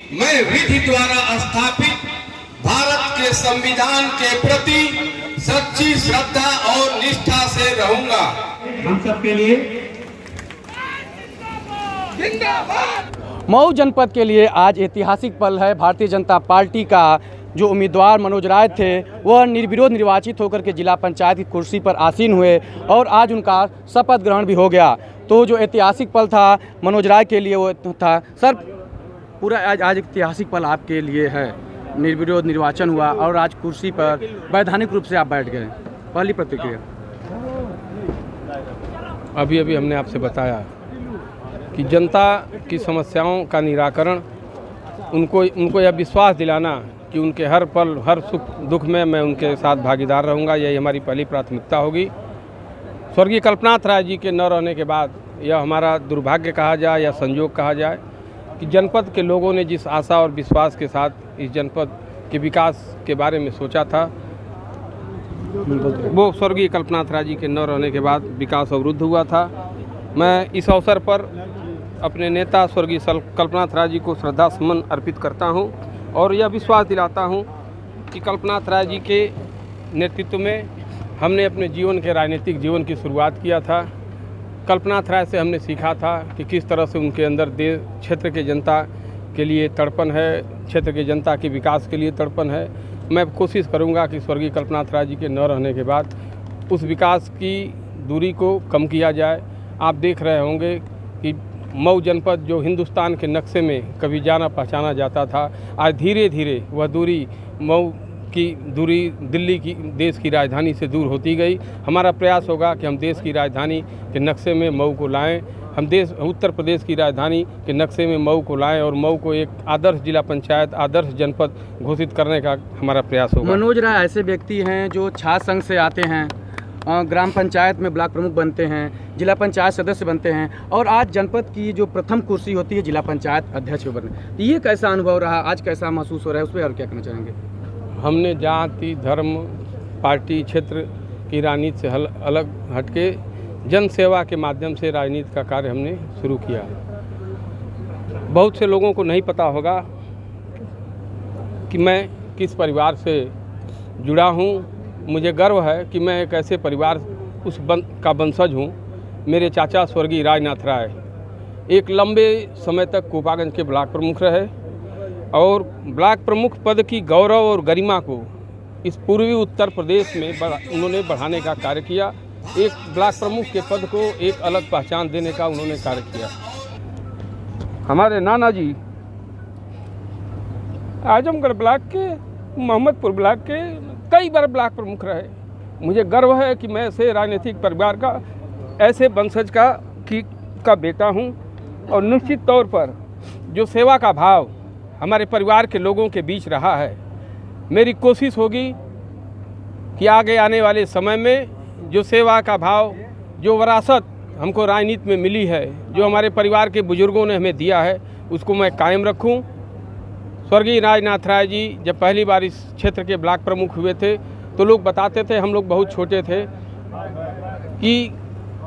मैं विधि द्वारा स्थापित भारत के संविधान के प्रति सच्ची श्रद्धा और निष्ठा से रहूंगा। हम सबके लिए मऊ जनपद के लिए आज ऐतिहासिक पल है। भारतीय जनता पार्टी का जो उम्मीदवार मनोज राय थे वह निर्विरोध निर्वाचित होकर के जिला पंचायत की कुर्सी पर आसीन हुए और आज उनका शपथ ग्रहण भी हो गया। तो जो ऐतिहासिक पल था मनोज राय के लिए वो था। सर, पूरा आज ऐतिहासिक पल आपके लिए है, निर्विरोध निर्वाचन हुआ और आज कुर्सी पर वैधानिक रूप से आप बैठ गए, पहली प्रतिक्रिया? अभी हमने आपसे बताया कि जनता की समस्याओं का निराकरण, उनको यह विश्वास दिलाना कि उनके हर पल हर सुख दुख में मैं उनके साथ भागीदार रहूंगा, यही हमारी पहली प्राथमिकता होगी। स्वर्गीय कल्पनाथ राय जी के न रहने के बाद यह हमारा दुर्भाग्य कहा जाए या संयोग कहा जाए कि जनपद के लोगों ने जिस आशा और विश्वास के साथ इस जनपद के विकास के बारे में सोचा था, वो स्वर्गीय कल्पनाथ राय जी के न रहने के बाद विकास अवरुद्ध हुआ था। मैं इस अवसर पर अपने नेता स्वर्गीय कल्पनाथ राय जी को श्रद्धा सुमन अर्पित करता हूं और यह विश्वास दिलाता हूं कि कल्पनाथ राय जी के नेतृत्व में हमने अपने जीवन के राजनीतिक जीवन की शुरुआत किया था। कल्पनाथ राय से हमने सीखा था कि किस तरह से उनके अंदर देश क्षेत्र के जनता के लिए तड़पन है, क्षेत्र के जनता के विकास के लिए तड़पन है। मैं कोशिश करूंगा कि स्वर्गीय कल्पनाथ राय जी के न रहने के बाद उस विकास की दूरी को कम किया जाए। आप देख रहे होंगे कि मऊ जनपद जो हिंदुस्तान के नक्शे में कभी जाना पहचाना जाता था, आज धीरे धीरे वह दूरी मऊ की दूरी दिल्ली की देश की राजधानी से दूर होती गई। हमारा प्रयास होगा कि हम देश की राजधानी के नक्शे में मऊ को लाएं, हम उत्तर प्रदेश की राजधानी के नक्शे में मऊ को लाएं और मऊ को एक आदर्श जिला पंचायत, आदर्श जनपद घोषित करने का हमारा प्रयास होगा। मनोज राय ऐसे व्यक्ति हैं जो छात्र संघ से आते हैं, ग्राम पंचायत में ब्लॉक प्रमुख बनते हैं, जिला पंचायत सदस्य बनते हैं और आज जनपद की जो प्रथम कुर्सी होती है जिला पंचायत अध्यक्ष बने। तो ये कैसा अनुभव रहा, आज कैसा महसूस हो रहा है, उस पर और क्या कहना चाहेंगे? हमने जाति धर्म पार्टी क्षेत्र की राजनीति से अलग हटके जन सेवा के माध्यम से राजनीति का कार्य हमने शुरू किया। बहुत से लोगों को नहीं पता होगा कि मैं किस परिवार से जुड़ा हूँ। मुझे गर्व है कि मैं एक ऐसे परिवार का वंशज हूँ। मेरे चाचा स्वर्गीय राजनाथ राय एक लंबे समय तक कोपागंज के ब्लॉक प्रमुख रहे और ब्लॉक प्रमुख पद की गौरव और गरिमा को इस पूर्वी उत्तर प्रदेश में उन्होंने बढ़ाने का कार्य किया। एक ब्लॉक प्रमुख के पद को एक अलग पहचान देने का उन्होंने कार्य किया। हमारे नाना जी आजमगढ़ ब्लॉक के, मोहम्मदपुर ब्लॉक के कई बार ब्लॉक प्रमुख रहे। मुझे गर्व है कि मैं ऐसे राजनीतिक परिवार का, ऐसे वंशज का बेटा हूं और निश्चित तौर पर जो सेवा का भाव हमारे परिवार के लोगों के बीच रहा है, मेरी कोशिश होगी कि आगे आने वाले समय में जो सेवा का भाव, जो विरासत हमको राजनीति में मिली है, जो हमारे परिवार के बुजुर्गों ने हमें दिया है, उसको मैं कायम रखूं। स्वर्गीय राजनाथ राय जी जब पहली बार इस क्षेत्र के ब्लॉक प्रमुख हुए थे तो लोग बताते थे, हम लोग बहुत छोटे थे, कि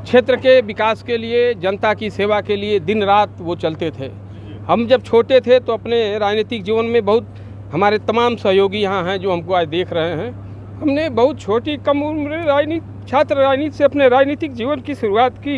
क्षेत्र के विकास के लिए, जनता की सेवा के लिए दिन रात वो चलते थे। हम जब छोटे थे तो अपने राजनीतिक जीवन में बहुत, हमारे तमाम सहयोगी यहाँ हैं जो हमको आज देख रहे हैं, हमने बहुत छोटी कम उम्र छात्र राजनीति से अपने राजनीतिक जीवन की शुरुआत की।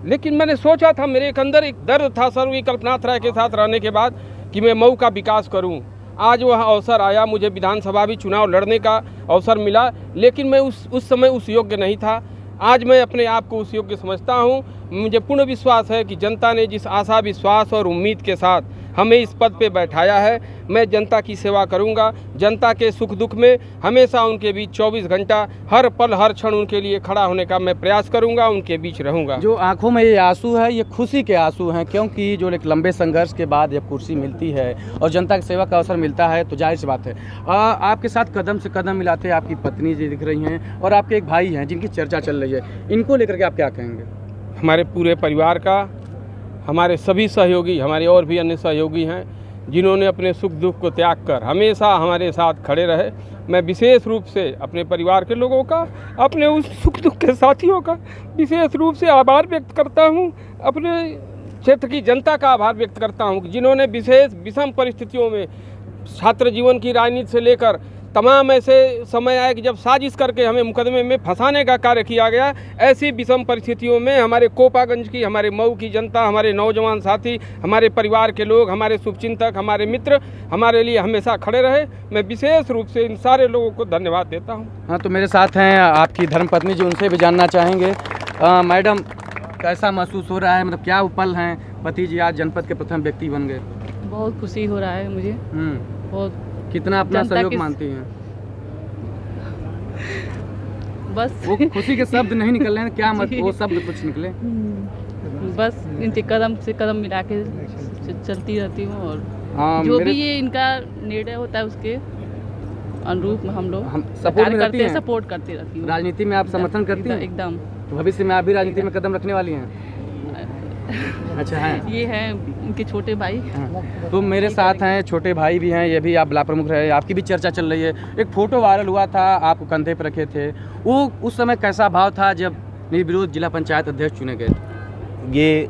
लेकिन मैंने सोचा था, मेरे एक अंदर एक दर्द था स्वर्गीय कल्पनाथ राय के साथ रहने के बाद कि मैं मऊ का विकास करूं। आज वह अवसर आया, मुझे विधानसभा भी चुनाव लड़ने का अवसर मिला, लेकिन मैं उस समय उस योग्य नहीं था। आज मैं अपने आप को उस योग्य समझता हूं। मुझे पूर्ण विश्वास है कि जनता ने जिस आशा, विश्वास और उम्मीद के साथ हमें इस पद पे बैठाया है, मैं जनता की सेवा करूंगा। जनता के सुख दुख में हमेशा उनके बीच 24 घंटा, हर पल हर क्षण उनके लिए खड़ा होने का मैं प्रयास करूंगा, उनके बीच रहूंगा। जो आंखों में ये आंसू है, ये खुशी के आंसू हैं, क्योंकि जो एक लंबे संघर्ष के बाद जब कुर्सी मिलती है और जनता की सेवा का अवसर मिलता है तो जाहिर सी बात है आपके साथ कदम से कदम मिलाते आपकी पत्नी जी दिख रही हैं और आपके एक भाई हैं जिनकी चर्चा चल रही है, इनको लेकर के आप क्या कहेंगे? हमारे पूरे परिवार का, हमारे सभी सहयोगी, हमारे और भी अन्य सहयोगी हैं जिन्होंने अपने सुख दुख को त्याग कर हमेशा हमारे साथ खड़े रहे। मैं विशेष रूप से अपने परिवार के लोगों का, अपने उस सुख दुख के साथियों का विशेष रूप से आभार व्यक्त करता हूं। अपने क्षेत्र की जनता का आभार व्यक्त करता हूँ कि जिन्होंने विशेष विषम परिस्थितियों में छात्र जीवन की राजनीति से लेकर तमाम ऐसे समय आए कि जब साजिश करके हमें मुकदमे में फंसाने का कार्य किया गया। ऐसी विषम परिस्थितियों में हमारे कोपागंज की, हमारे मऊ की जनता, हमारे नौजवान साथी, हमारे परिवार के लोग, हमारे शुभचिंतक, हमारे मित्र हमारे लिए हमेशा खड़े रहे। मैं विशेष रूप से इन सारे लोगों को धन्यवाद देता हूँ। हाँ, तो मेरे साथ हैं आपकी धर्मपत्नी जी, उनसे भी जानना चाहेंगे। मैडम, कैसा महसूस हो रहा है, मतलब क्या वो पल हैं, पति जी आज जनपद के प्रथम व्यक्ति बन गए? बहुत खुशी हो रहा है मुझे। बहुत। कितना अपना जनता सहयोग के मानती हैं? बस वो खुशी के शब्द नहीं निकल रहे हैं, क्या मत वो शब्द कुछ निकले? बस इनके कदम से कदम मिला के चलती रहती हूँ और हाँ, जो भी ये इनका निर्णय होता है उसके अनुरूप हम लोग सपोर्ट में रहती हैं, सपोर्ट करते रहती हूँ। राजनीति में आप समर्थन करती हैं? एकदम। तो भविष्य में आप भी राजनीति में कदम रखने वाली हैं? अच्छा है। ये हैं इनके छोटे भाई। हाँ। तो मेरे साथ हैं छोटे भाई भी हैं, ये भी आप ब्लॉक प्रमुख रहे, आपकी भी चर्चा चल रही है। एक फोटो वायरल हुआ था, आप कंधे पर रखे थे, वो उस समय कैसा भाव था जब निर्विरोध जिला पंचायत अध्यक्ष चुने गए? ये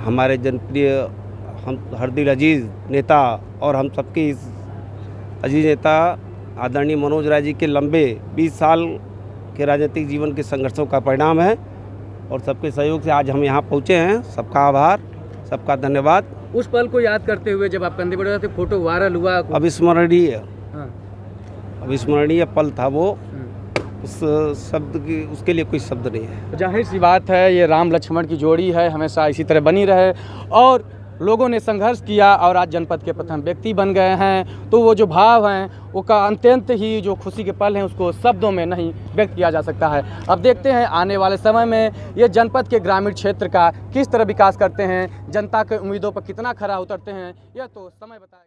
हमारे जनप्रिय हम हरदिल अजीज़ नेता और हम सबके इस अजीज़ नेता आदरणीय मनोज राय जी के लंबे 20 साल के राजनीतिक जीवन के संघर्षों का परिणाम है और सबके सहयोग से आज हम यहाँ पहुँचे हैं। सबका आभार, सबका धन्यवाद। उस पल को याद करते हुए जब आप कंधे पर रखे थे, फोटो वायरल हुआ, अविस्मरणीय हाँ। अविस्मरणीय पल था वो। उस शब्द की उसके लिए कोई शब्द नहीं है। जाहिर सी बात है, ये राम लक्ष्मण की जोड़ी है, हमेशा इसी तरह बनी रहे और लोगों ने संघर्ष किया और आज जनपद के प्रथम व्यक्ति बन गए हैं। तो वो जो भाव हैं वो का अत्यंत ही जो खुशी के पल हैं उसको शब्दों में नहीं व्यक्त किया जा सकता है। अब देखते हैं आने वाले समय में ये जनपद के ग्रामीण क्षेत्र का किस तरह विकास करते हैं, जनता के उम्मीदों पर कितना खरा उतरते हैं, यह तो समय बताएगा।